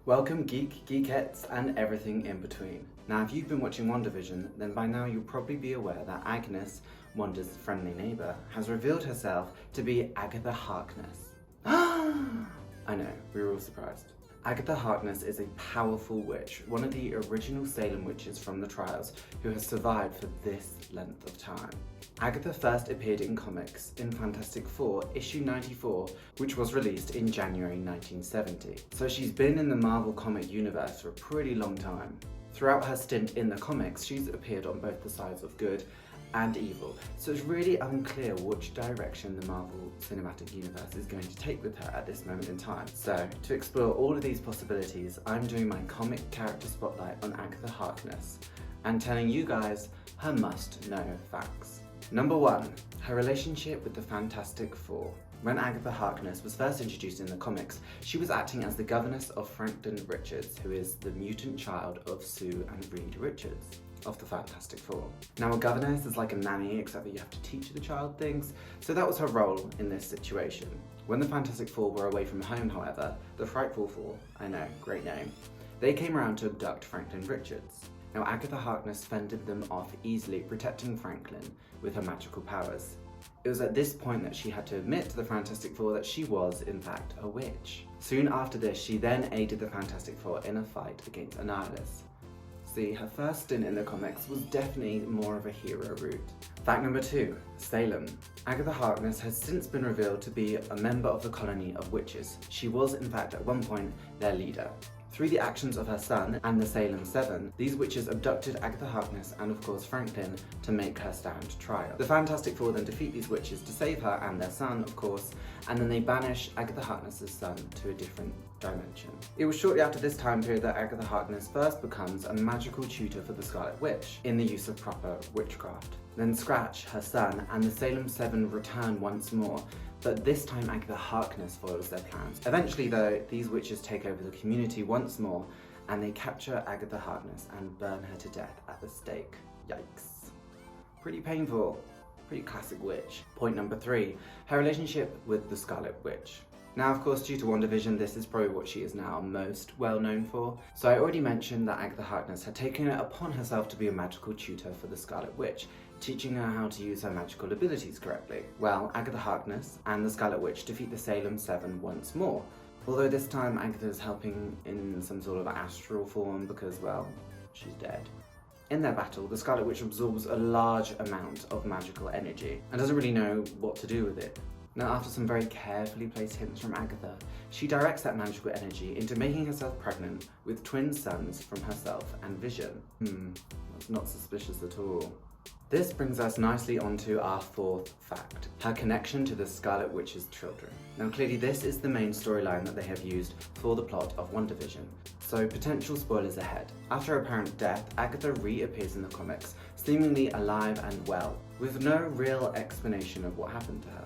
Welcome geekettes and everything in between. Now if you've been watching WandaVision, then by now you'll probably be aware that Agnes, Wanda's friendly neighbour, has revealed herself to be Agatha Harkness. I know, we were all surprised. Agatha Harkness is a powerful witch, one of the original Salem witches from the trials, who has survived for this length of time. Agatha first appeared in comics in Fantastic Four, issue 94, which was released in January 1970. So she's been in the Marvel comic universe for a pretty long time. Throughout her stint in the comics, she's appeared on both the sides of good and evil, so it's really unclear which direction the Marvel Cinematic Universe is going to take with her at this moment in time. So, to explore all of these possibilities, I'm doing my comic character spotlight on Agatha Harkness, and telling you guys her must-know facts. Number 1. Her relationship with the Fantastic Four. When Agatha Harkness was first introduced in the comics, she was acting as the governess of Franklin Richards, who is the mutant child of Sue and Reed Richards of the Fantastic Four. Now a governess is like a nanny, except that you have to teach the child things, so that was her role in this situation. When the Fantastic Four were away from home, however, the Frightful Four, I know, great name, they came around to abduct Franklin Richards. Now Agatha Harkness fended them off easily, protecting Franklin with her magical powers. It was at this point that she had to admit to the Fantastic Four that she was, in fact, a witch. Soon after this, she then aided the Fantastic Four in a fight against Annihilus. See, her first stint in the comics was definitely more of a hero route. Fact number 2, Salem. Agatha Harkness has since been revealed to be a member of the colony of witches. She was, in fact, at one point, their leader. Through the actions of her son and the Salem 7, these witches abducted Agatha Harkness and of course Franklin to make her stand trial. The Fantastic Four then defeat these witches to save her and their son, of course, and then they banish Agatha Harkness's son to a different dimension. It was shortly after this time period that Agatha Harkness first becomes a magical tutor for the Scarlet Witch in the use of proper witchcraft. Then Scratch, her son, and the Salem 7 return once more, but this time Agatha Harkness foils their plans. Eventually though, these witches take over the community once more, and they capture Agatha Harkness and burn her to death at the stake. Yikes. Pretty painful. Pretty classic witch. Point number 3, her relationship with the Scarlet Witch. Now of course, due to WandaVision, this is probably what she is now most well known for. So I already mentioned that Agatha Harkness had taken it upon herself to be a magical tutor for the Scarlet Witch, teaching her how to use her magical abilities correctly. Well, Agatha Harkness and the Scarlet Witch defeat the Salem 7 once more, although this time Agatha is helping in some sort of astral form because, well, she's dead. In their battle, the Scarlet Witch absorbs a large amount of magical energy and doesn't really know what to do with it. Now, after some very carefully placed hints from Agatha, she directs that magical energy into making herself pregnant with twin sons from herself and Vision. That's not suspicious at all. This brings us nicely onto our 4th fact, her connection to the Scarlet Witch's children. Now clearly this is the main storyline that they have used for the plot of WandaVision, so potential spoilers ahead. After her parents' death, Agatha reappears in the comics, seemingly alive and well, with no real explanation of what happened to her.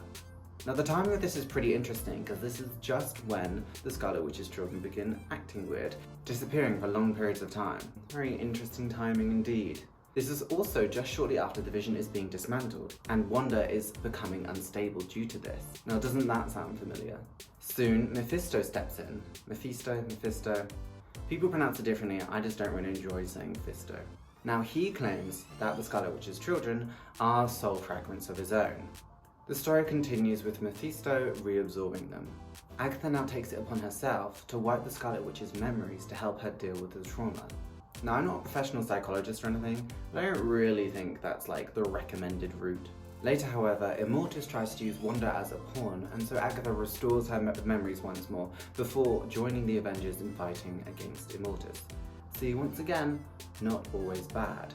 Now the timing of this is pretty interesting because this is just when the Scarlet Witch's children begin acting weird, disappearing for long periods of time. Very interesting timing indeed. This is also just shortly after the Vision is being dismantled, and Wanda is becoming unstable due to this. Now doesn't that sound familiar? Soon, Mephisto steps in. Mephisto. People pronounce it differently, I just don't really enjoy saying Mephisto. Now he claims that the Scarlet Witch's children are soul fragments of his own. The story continues with Mephisto reabsorbing them. Agatha now takes it upon herself to wipe the Scarlet Witch's memories to help her deal with the trauma. Now, I'm not a professional psychologist or anything, but I don't really think that's like the recommended route. Later, however, Immortus tries to use Wanda as a pawn, and so Agatha restores her memories once more before joining the Avengers in fighting against Immortus. See, once again, not always bad.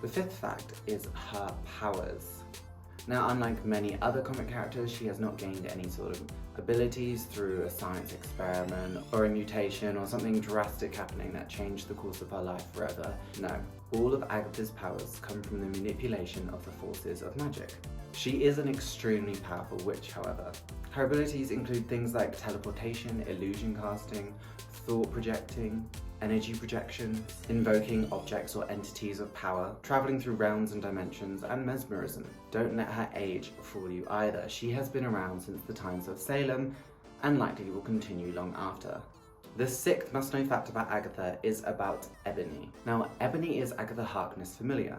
The 5th fact is her powers. Now, unlike many other comic characters, she has not gained any sort of abilities through a science experiment or a mutation or something drastic happening that changed the course of her life forever. No, all of Agatha's powers come from the manipulation of the forces of magic. She is an extremely powerful witch, however. Her abilities include things like teleportation, illusion casting, thought projecting, energy projection, invoking objects or entities of power, traveling through realms and dimensions, and mesmerism. Don't let her age fool you either. She has been around since the times of Salem and likely will continue long after. The sixth must-know fact about Agatha is about Ebony. Now, Ebony is Agatha Harkness familiar.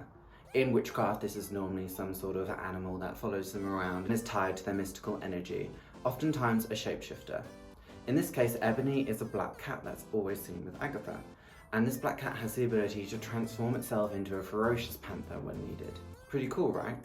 In witchcraft, this is normally some sort of animal that follows them around and is tied to their mystical energy, oftentimes a shapeshifter. In this case, Ebony is a black cat that's always seen with Agatha, and this black cat has the ability to transform itself into a ferocious panther when needed. Pretty cool, right?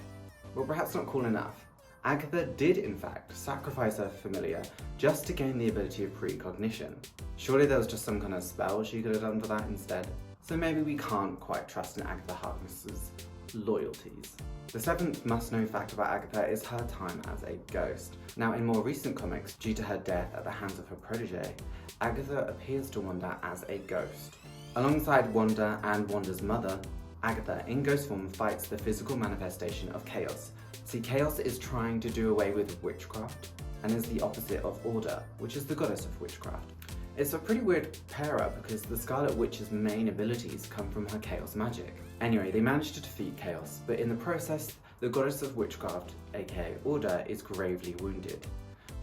Well, perhaps not cool enough. Agatha did, in fact, sacrifice her familiar just to gain the ability of precognition. Surely there was just some kind of spell she could have done for that instead. So maybe we can't quite trust in Agatha Harkness's loyalties. The seventh must-know fact about Agatha is her time as a ghost. Now, in more recent comics, due to her death at the hands of her protege, Agatha appears to Wanda as a ghost. Alongside Wanda and Wanda's mother, Agatha, in ghost form, fights the physical manifestation of chaos. See, chaos is trying to do away with witchcraft, and is the opposite of order, which is the goddess of witchcraft. It's a pretty weird pair-up because the Scarlet Witch's main abilities come from her chaos magic. Anyway, they manage to defeat chaos, but in the process, the goddess of witchcraft, aka order, is gravely wounded.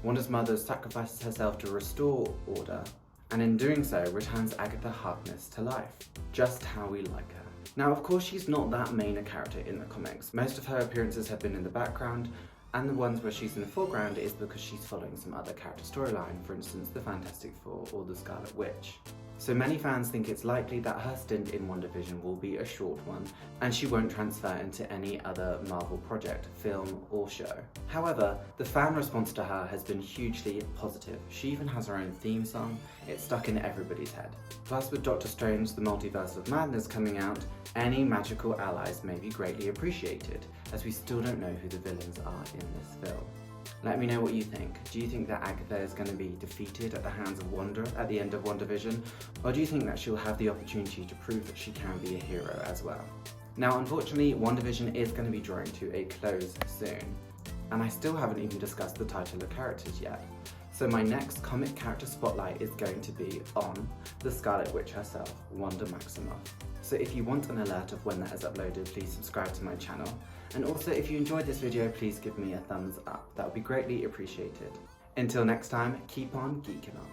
Wanda's mother sacrifices herself to restore order, and in doing so, returns Agatha Harkness to life. Just how we like her. Now, of course, she's not that main a character in the comics. Most of her appearances have been in the background, and the ones where she's in the foreground is because she's following some other character storyline, for instance the Fantastic Four or the Scarlet Witch. So many fans think it's likely that her stint in WandaVision will be a short one, and she won't transfer into any other Marvel project, film or show. However, the fan response to her has been hugely positive. She even has her own theme song. It's stuck in everybody's head. Plus, with Doctor Strange: The Multiverse of Madness coming out, any magical allies may be greatly appreciated, as we still don't know who the villains are in this film. Let me know what you think. Do you think that Agatha is going to be defeated at the hands of Wanda at the end of WandaVision? Or do you think that she'll have the opportunity to prove that she can be a hero as well? Now, unfortunately, WandaVision is going to be drawing to a close soon, and I still haven't even discussed the title of characters yet. So my next comic character spotlight is going to be on the Scarlet Witch herself, Wanda Maximoff. So if you want an alert of when that is uploaded, please subscribe to my channel. And also, if you enjoyed this video, please give me a thumbs up. That would be greatly appreciated. Until next time, keep on geeking on.